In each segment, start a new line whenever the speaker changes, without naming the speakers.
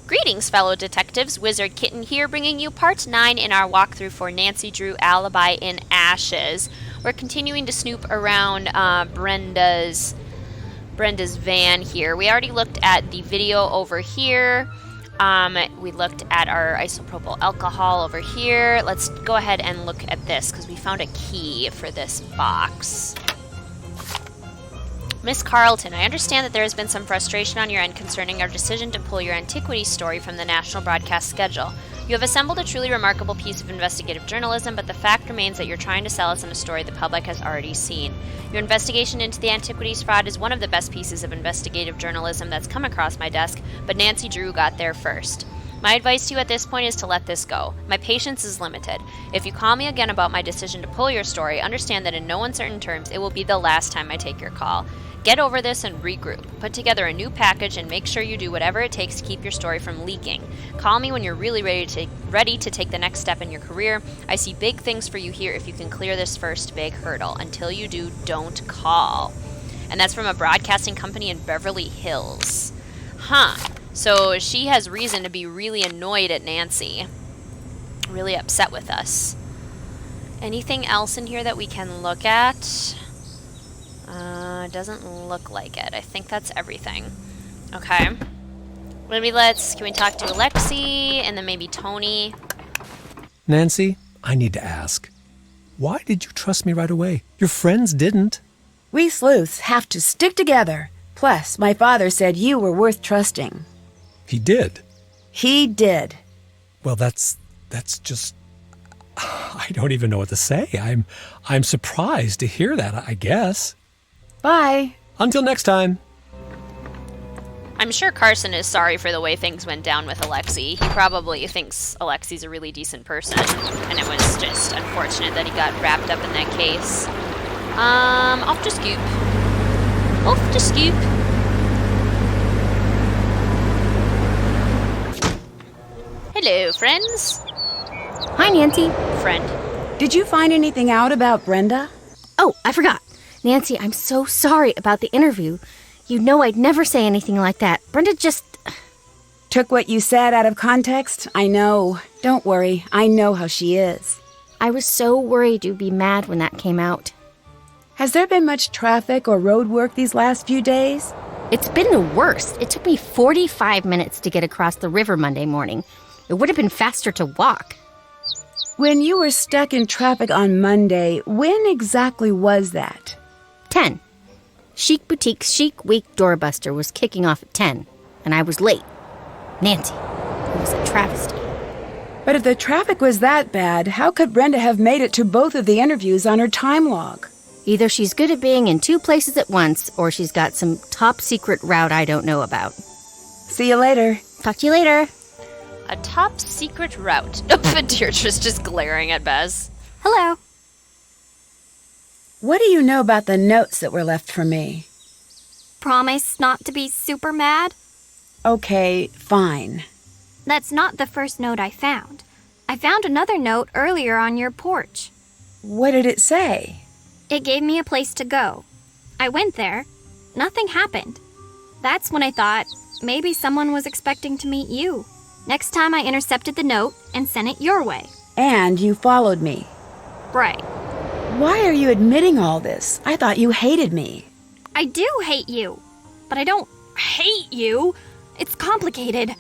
Greetings, fellow detectives. Wizard Kitten here, bringing you part 9 in our walkthrough for Nancy Drew Alibi in Ashes. We're continuing to snoop around Brenda's van here. We already looked at the video over here. We looked at our isopropyl alcohol over here. Let's go ahead and look at this, because we found a key for this box. Miss Carlton, I understand that there has been some frustration on your end concerning our decision to pull your antiquities story from the national broadcast schedule. You have assembled a truly remarkable piece of investigative journalism, but the fact remains that you're trying to sell us in a story the public has already seen. Your investigation into the antiquities fraud is one of the best pieces of investigative journalism that's come across my desk, but Nancy Drew got there first. My advice to you at this point is to let this go. My patience is limited. If you call me again about my decision to pull your story, understand that in no uncertain terms it will be the last time I take your call. Get over this and regroup. Put together a new package and make sure you do whatever it takes to keep your story from leaking. Call me when you're really ready to take the next step in your career. I see big things for you here if you can clear this first big hurdle. Until you do, don't call. And that's from a broadcasting company in Beverly Hills. So she has reason to be really annoyed at Nancy. Really upset with us. Anything else in here that we can look at? Doesn't look like it. I think that's everything. Okay. Can we talk to Alexi and then maybe Tony?
Nancy, I need to ask. Why did you trust me right away? Your friends didn't.
We sleuths have to stick together. Plus, my father said you were worth trusting.
He did?
He did.
Well, that's just... I don't even know what to say. I'm surprised to hear that, I guess.
Bye.
Until next time.
I'm sure Carson is sorry for the way things went down with Alexi. He probably thinks Alexi's a really decent person, and it was just unfortunate that he got wrapped up in that case. Off to Scoop. Off to Scoop. Hello, friends.
Hi, Nancy.
Friend.
Did you find anything out about Brenda?
Oh, I forgot. Nancy, I'm so sorry about the interview. You know I'd never say anything like that. Brenda just...
Took what you said out of context? I know. Don't worry. I know how she is.
I was so worried you'd be mad when that came out.
Has there been much traffic or road work these last few days?
It's been the worst. It took me 45 minutes to get across the river Monday morning. It would have been faster to walk.
When you were stuck in traffic on Monday, when exactly was that?
10. Chic Boutique's Chic Week Doorbuster was kicking off at 10, and I was late. Nancy, it was a travesty.
But if the traffic was that bad, how could Brenda have made it to both of the interviews on her time log?
Either she's good at being in two places at once, or she's got some top-secret route I don't know about.
See you later.
Talk to you later.
A top-secret route. Deirdre's just glaring at Bez.
Hello.
What do you know about the notes that were left for me?
Promise not to be super mad?
Okay, fine.
That's not the first note I found. I found another note earlier on your porch.
What did it say?
It gave me a place to go. I went there. Nothing happened. That's when I thought maybe someone was expecting to meet you. Next time I intercepted the note and sent it your way.
And you followed me.
Right.
Why are you admitting all this? I thought you hated me.
I do hate you. But I don't hate you. It's complicated.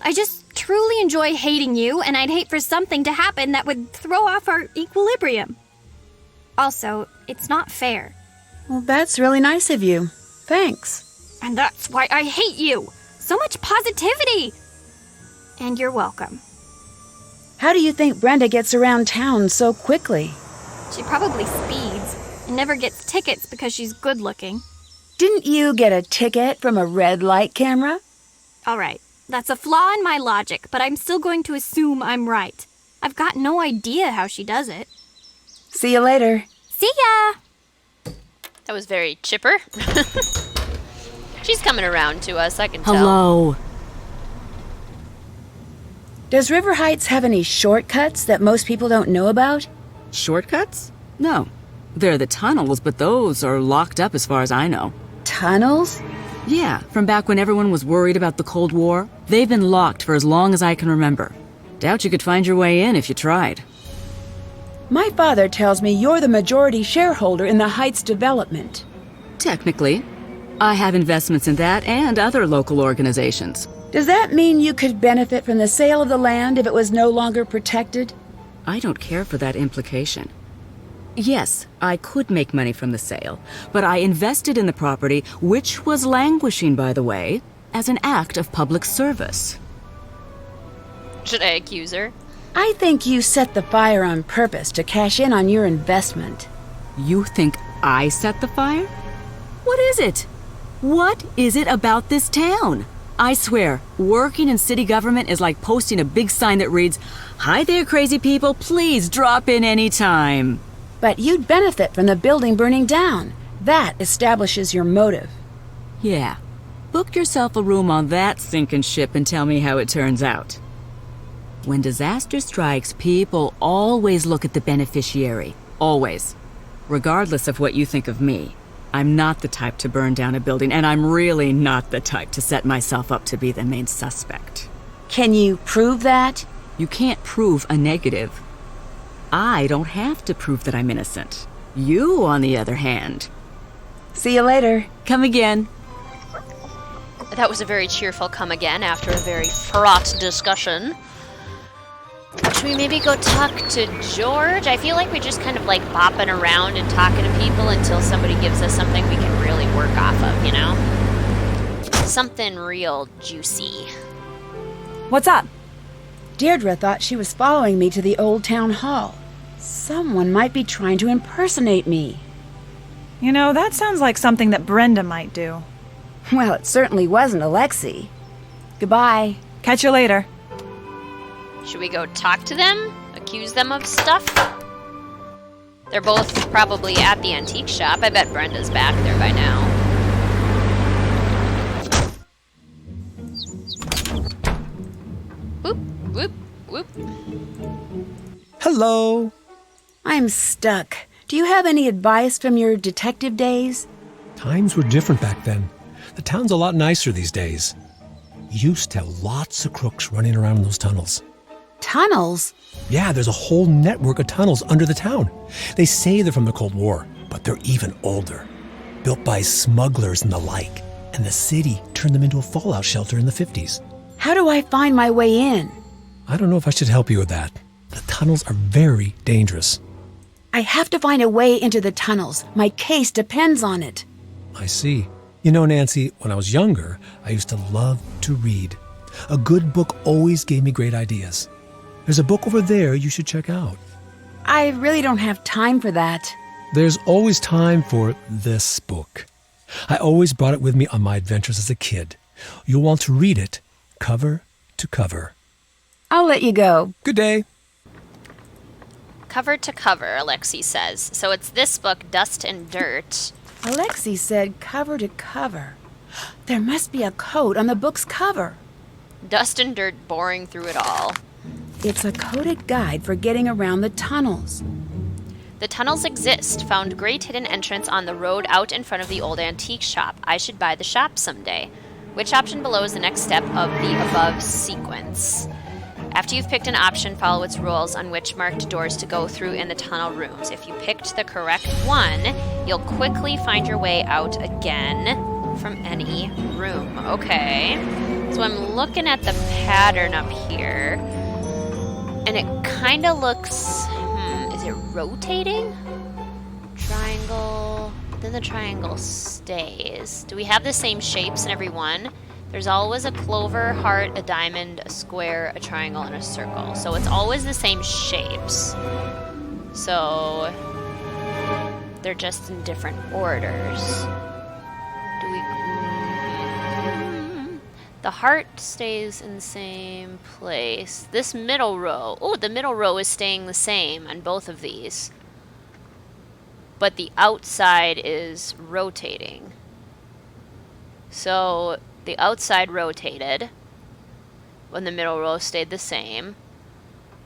I just truly enjoy hating you, and I'd hate for something to happen that would throw off our equilibrium. Also, it's not fair.
Well, that's really nice of you. Thanks.
And that's why I hate you. So much positivity. And you're welcome.
How do you think Brenda gets around town so quickly?
She probably speeds and never gets tickets because she's good looking.
Didn't you get a ticket from a red light camera?
All right, that's a flaw in my logic, but I'm still going to assume I'm right. I've got no idea how she does it.
See you later.
See ya!
That was very chipper. She's coming around to us, I can tell.
Hello.
Does River Heights have any shortcuts that most people don't know about?
Shortcuts? No. There are the tunnels, but those are locked up as far as I know.
Tunnels?
Yeah, from back when everyone was worried about the Cold War. They've been locked for as long as I can remember. Doubt you could find your way in if you tried.
My father tells me you're the majority shareholder in the Heights development.
Technically. I have investments in that and other local organizations.
Does that mean you could benefit from the sale of the land if it was no longer protected?
I don't care for that implication. Yes, I could make money from the sale, but I invested in the property, which was languishing, by the way, as an act of public service.
Should I accuse her?
I think you set the fire on purpose to cash in on your investment.
You think I set the fire? What is it? What is it about this town? I swear, working in city government is like posting a big sign that reads, "Hi there, crazy people, please drop in any time."
But you'd benefit from the building burning down. That establishes your motive.
Yeah. Book yourself a room on that sinking ship and tell me how it turns out. When disaster strikes, people always look at the beneficiary. Always. Regardless of what you think of me. I'm not the type to burn down a building, and I'm really not the type to set myself up to be the main suspect.
Can you prove that?
You can't prove a negative. I don't have to prove that I'm innocent. You, on the other hand.
See you later.
Come again.
That was a very cheerful come again after a very fraught discussion. Should we maybe go talk to George? I feel like we're just kind of like bopping around and talking to people until somebody gives us something we can really work off of, you know? Something real juicy.
What's up? Deirdre thought she was following me to the old town hall. Someone might be trying to impersonate me.
You know, that sounds like something that Brenda might do.
Well, it certainly wasn't Alexei. Goodbye.
Catch you later.
Should we go talk to them? Accuse them of stuff? They're both probably at the antique shop. I bet Brenda's back there by now. Whoop, whoop, whoop.
Hello.
I'm stuck. Do you have any advice from your detective days?
Times were different back then. The town's a lot nicer these days. Used to have lots of crooks running around in those tunnels.
Tunnels?
Yeah, there's a whole network of tunnels under the town. They say they're from the Cold War, but they're even older. Built by smugglers and the like. And the city turned them into a fallout shelter in the 50s.
How do I find my way in?
I don't know if I should help you with that. The tunnels are very dangerous.
I have to find a way into the tunnels. My case depends on it.
I see. You know, Nancy, when I was younger, I used to love to read. A good book always gave me great ideas. There's a book over there you should check out.
I really don't have time for that.
There's always time for this book. I always brought it with me on my adventures as a kid. You'll want to read it cover to cover.
I'll let you go.
Good day.
Cover to cover, Alexei says. So it's this book, Dust and Dirt.
Alexei said cover to cover. There must be a code on the book's cover.
Dust and Dirt boring through it all.
It's a coded guide for getting around the tunnels.
The tunnels exist. Found great hidden entrance on the road out in front of the old antique shop. I should buy the shop someday. Which option below is the next step of the above sequence? After you've picked an option, follow its rules on which marked doors to go through in the tunnel rooms. If you picked the correct one, you'll quickly find your way out again from any room. Okay. So I'm looking at the pattern up here. And it kind of looks, is it rotating? Triangle, then the triangle stays. Do we have the same shapes in every one? There's always a clover, heart, a diamond, a square, a triangle, and a circle. So it's always the same shapes. So they're just in different orders. Do we... The heart stays in the same place. This middle row. Oh, the middle row is staying the same on both of these. But the outside is rotating. So the outside rotated when the middle row stayed the same.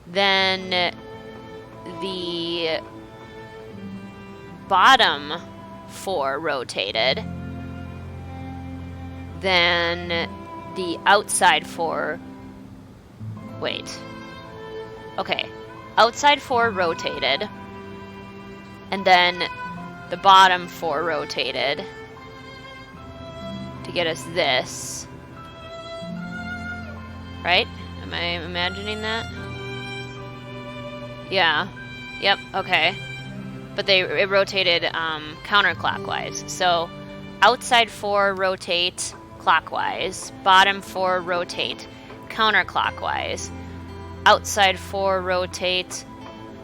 Then the bottom four rotated. then the outside 4... Wait. Okay. Outside 4 rotated. And then the bottom 4 rotated. To get us this. Right? Am I imagining that? Yeah. Yep, okay. But it rotated counterclockwise. So outside 4 rotate clockwise. Bottom 4 rotate counterclockwise. Outside 4 rotate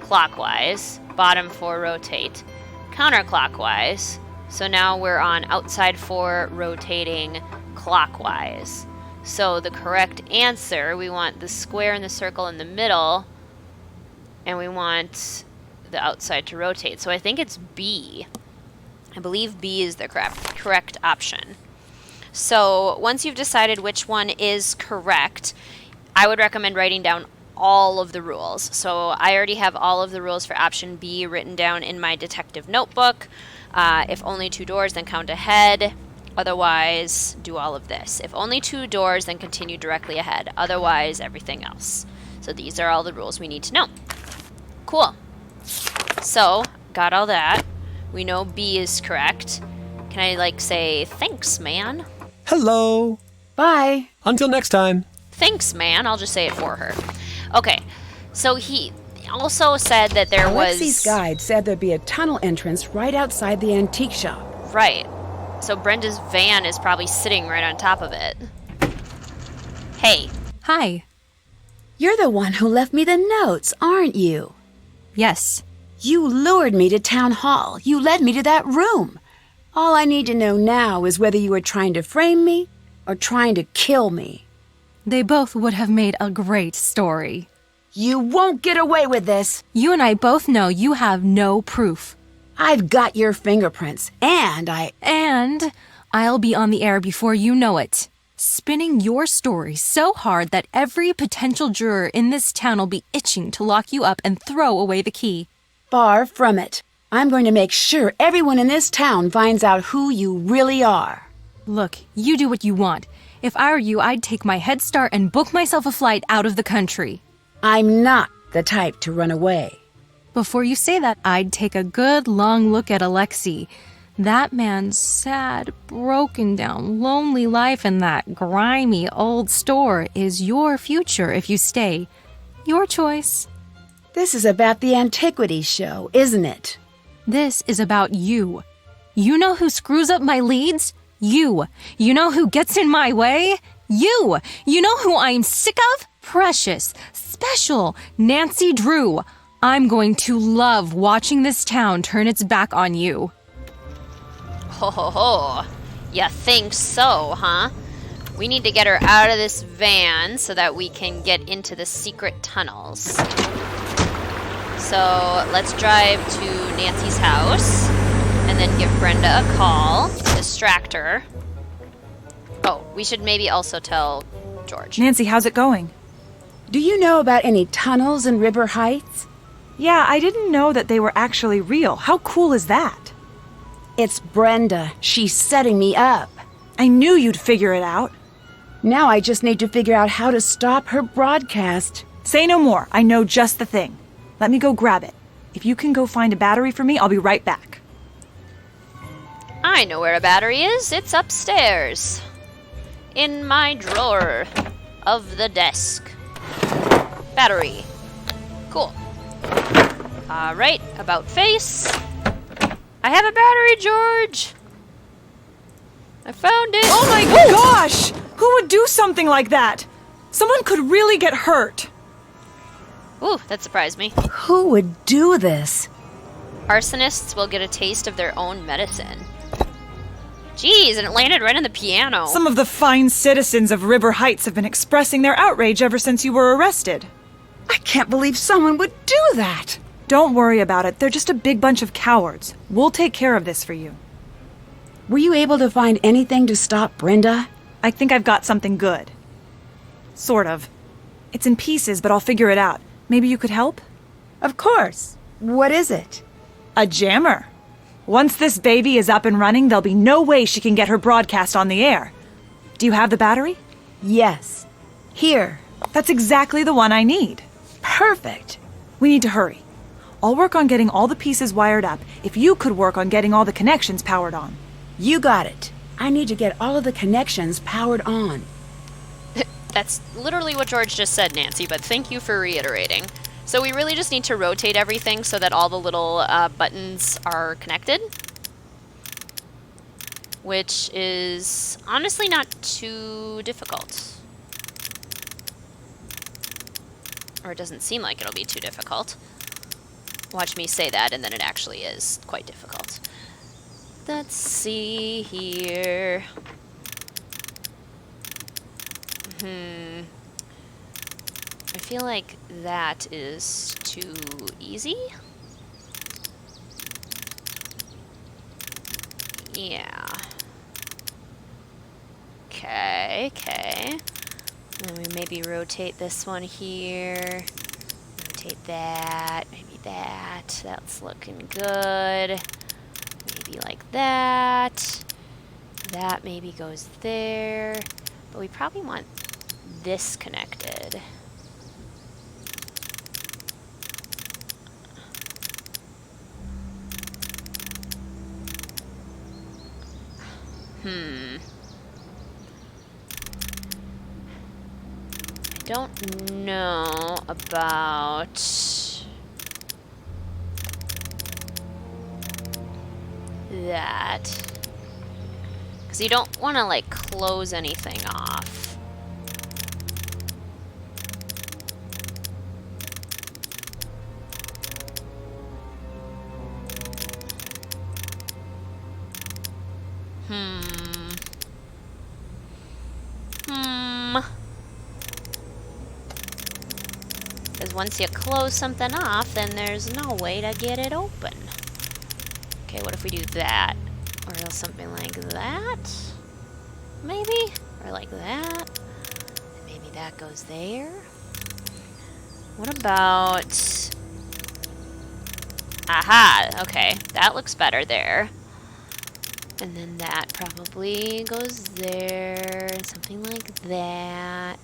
clockwise. Bottom 4 rotate counterclockwise. So now we're on outside 4 rotating clockwise. So the correct answer, we want the square and the circle in the middle, and we want the outside to rotate. So I think it's B. I believe B is the correct option. So once you've decided which one is correct, I would recommend writing down all of the rules. So I already have all of the rules for option B written down in my detective notebook. If only 2 doors, then count ahead. Otherwise, do all of this. If only 2 doors, then continue directly ahead. Otherwise, everything else. So these are all the rules we need to know. Cool. So, got all that. We know B is correct. Can I, say, thanks, man?
Hello.
Bye.
Until next time.
Thanks, man. I'll just say it for her. Okay. So he also said that there
Alexi's guide said there'd be a tunnel entrance right outside the antique shop.
Right. So Brenda's van is probably sitting right on top of it. Hey.
Hi.
You're the one who left me the notes, aren't you?
Yes.
You lured me to town hall. You led me to that room. All I need to know now is whether you were trying to frame me or trying to kill me.
They both would have made a great story.
You won't get away with this.
You and I both know you have no proof.
I've got your fingerprints, and
I'll be on the air before you know it. Spinning your story so hard that every potential juror in this town will be itching to lock you up and throw away the key.
Far from it. I'm going to make sure everyone in this town finds out who you really are.
Look, you do what you want. If I were you, I'd take my head start and book myself a flight out of the country.
I'm not the type to run away.
Before you say that, I'd take a good long look at Alexei. That man's sad, broken down, lonely life in that grimy old store is your future if you stay. Your choice.
This is about the antiquities show, isn't it?
This is about you. You know who screws up my leads? You. You know who gets in my way? You. You know who I'm sick of? Precious, special, Nancy Drew. I'm going to love watching this town turn its back on you.
Ho ho ho. You think so, huh? We need to get her out of this van so that we can get into the secret tunnels. So let's drive to Nancy's house and then give Brenda a call to distract her. Oh, we should maybe also tell George.
Nancy, how's it going?
Do you know about any tunnels in River Heights?
Yeah, I didn't know that they were actually real. How cool is that?
It's Brenda. She's setting me up.
I knew you'd figure it out.
Now I just need to figure out how to stop her broadcast.
Say no more. I know just the thing. Let me go grab it. If you can go find a battery for me, I'll be right back.
I know where a battery is. It's upstairs. In my drawer of the desk. Battery. Cool. Alright, about face. I have a battery, George! I found it!
Oh my gosh! Who would do something like that? Someone could really get hurt.
Ooh, that surprised me.
Who would do this?
Arsonists will get a taste of their own medicine. Jeez, and it landed right on the piano.
Some of the fine citizens of River Heights have been expressing their outrage ever since you were arrested.
I can't believe someone would do that.
Don't worry about it. They're just a big bunch of cowards. We'll take care of this for you.
Were you able to find anything to stop Brenda?
I think I've got something good. Sort of. It's in pieces, but I'll figure it out. Maybe you could help?
Of course. What is it?
A jammer. Once this baby is up and running, there'll be no way she can get her broadcast on the air. Do you have the battery?
Yes. Here.
That's exactly the one I need.
Perfect.
We need to hurry. I'll work on getting all the pieces wired up if you could work on getting all the connections powered on.
You got it. I need to get all of the connections powered on.
That's literally what George just said, Nancy, but thank you for reiterating. So we really just need to rotate everything so that all the little buttons are connected. Which is honestly not too difficult. Or it doesn't seem like it'll be too difficult. Watch me say that, and then it actually is quite difficult. Let's see here. I feel like that is too easy. Yeah. Okay. Then we maybe rotate this one here. Rotate that. Maybe that. That's looking good. Maybe like that. That maybe goes there. But we probably want this connected. I don't know about that. Because you don't want to, like, close anything off. Because once you close something off, then there's no way to get it open. Okay, what if we do that? Or else something like that? Maybe? Or like that? Maybe that goes there? What about... Aha! Okay, that looks better there. And then that probably goes there. Something like that.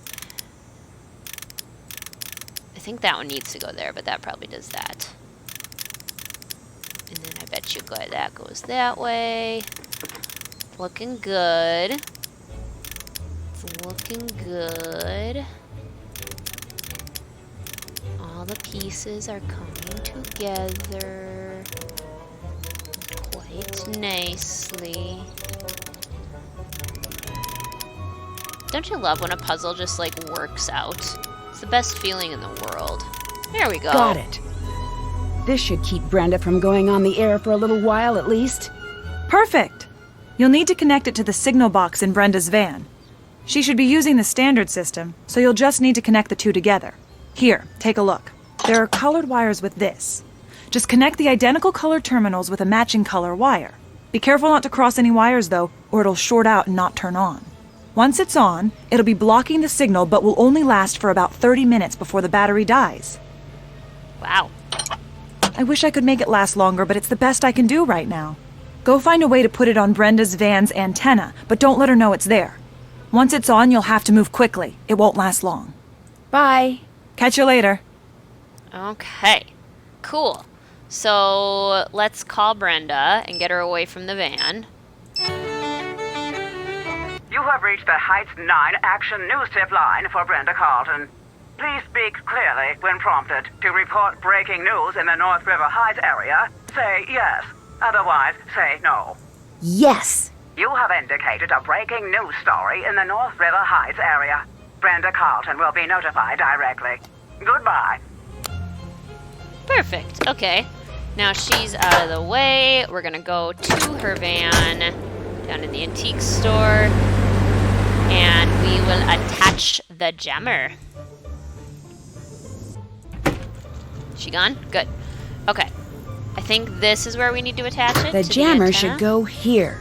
I think that one needs to go there, but that probably does that. And then I bet you that goes that way. Looking good. It's looking good. All the pieces are coming together quite nicely. Don't you love when a puzzle just like works out? It's the best feeling in the world. There we go.
Got it. This should keep Brenda from going on the air for a little while at least.
Perfect! You'll need to connect it to the signal box in Brenda's van. She should be using the standard system, so you'll just need to connect the two together. Here, take a look. There are colored wires with this. Just connect the identical colored terminals with a matching color wire. Be careful not to cross any wires though, or it'll short out and not turn on. Once it's on, it'll be blocking the signal but will only last for about 30 minutes before the battery dies.
Wow.
I wish I could make it last longer, but it's the best I can do right now. Go find a way to put it on Brenda's van's antenna, but don't let her know it's there. Once it's on, you'll have to move quickly. It won't last long.
Bye.
Catch you later.
Okay. Cool. So let's call Brenda and get her away from the van.
You have reached the Heights 9 Action News Tip line for Brenda Carlton. Please speak clearly when prompted. To report breaking news in the North River Heights area, say yes. Otherwise, say no.
Yes.
You have indicated a breaking news story in the North River Heights area. Brenda Carlton will be notified directly. Goodbye.
Perfect. Okay. Now she's out of the way. We're gonna go to her van down in the antique store, and we will attach the jammer. She gone? Good. Okay. I think this is where we need to attach it.
The
to
jammer
the
should
antenna.
go here.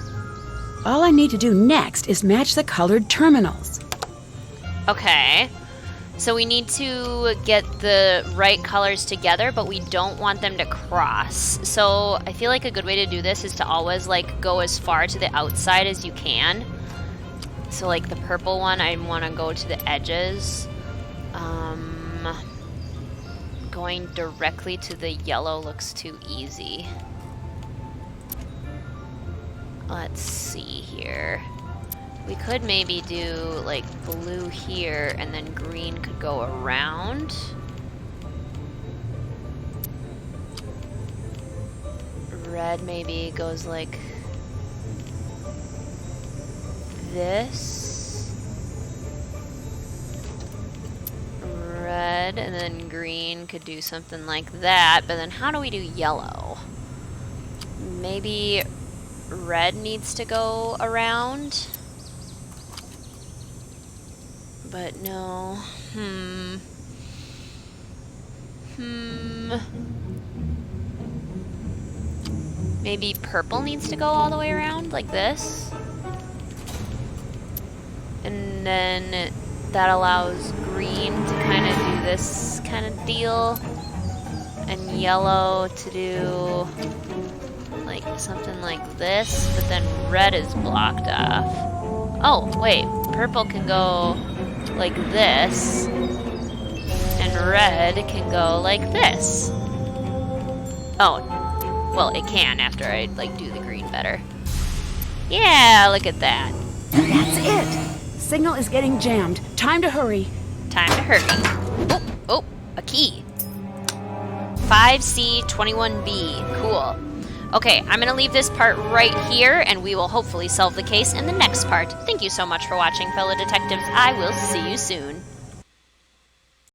All I need to do next is match the colored terminals.
Okay. So we need to get the right colors together, but we don't want them to cross. So I feel like a good way to do this is to always like go as far to the outside as you can. So, like, the purple one, I want to go to the edges. Going directly to the yellow looks too easy. Let's see here. We could maybe do, like, blue here, and then green could go around. Red maybe goes like this. Red, and then green could do something like that, but then how do we do yellow? Maybe red needs to go around? But no. Maybe purple needs to go all the way around, like this. And then that allows green to kind of do this kind of deal. And yellow to do like something like this, but then red is blocked off. Oh, wait, purple can go like this, and red can go like this. Oh, well, it can after I, like, do the green better. Yeah, look at that.
That's it! Signal is getting jammed. Time to hurry.
Time to hurry. Oh, a key. 5C21B. Cool. Okay, I'm gonna leave this part right here, and we will hopefully solve the case in the next part. Thank you so much for watching, fellow detectives. I will see you soon.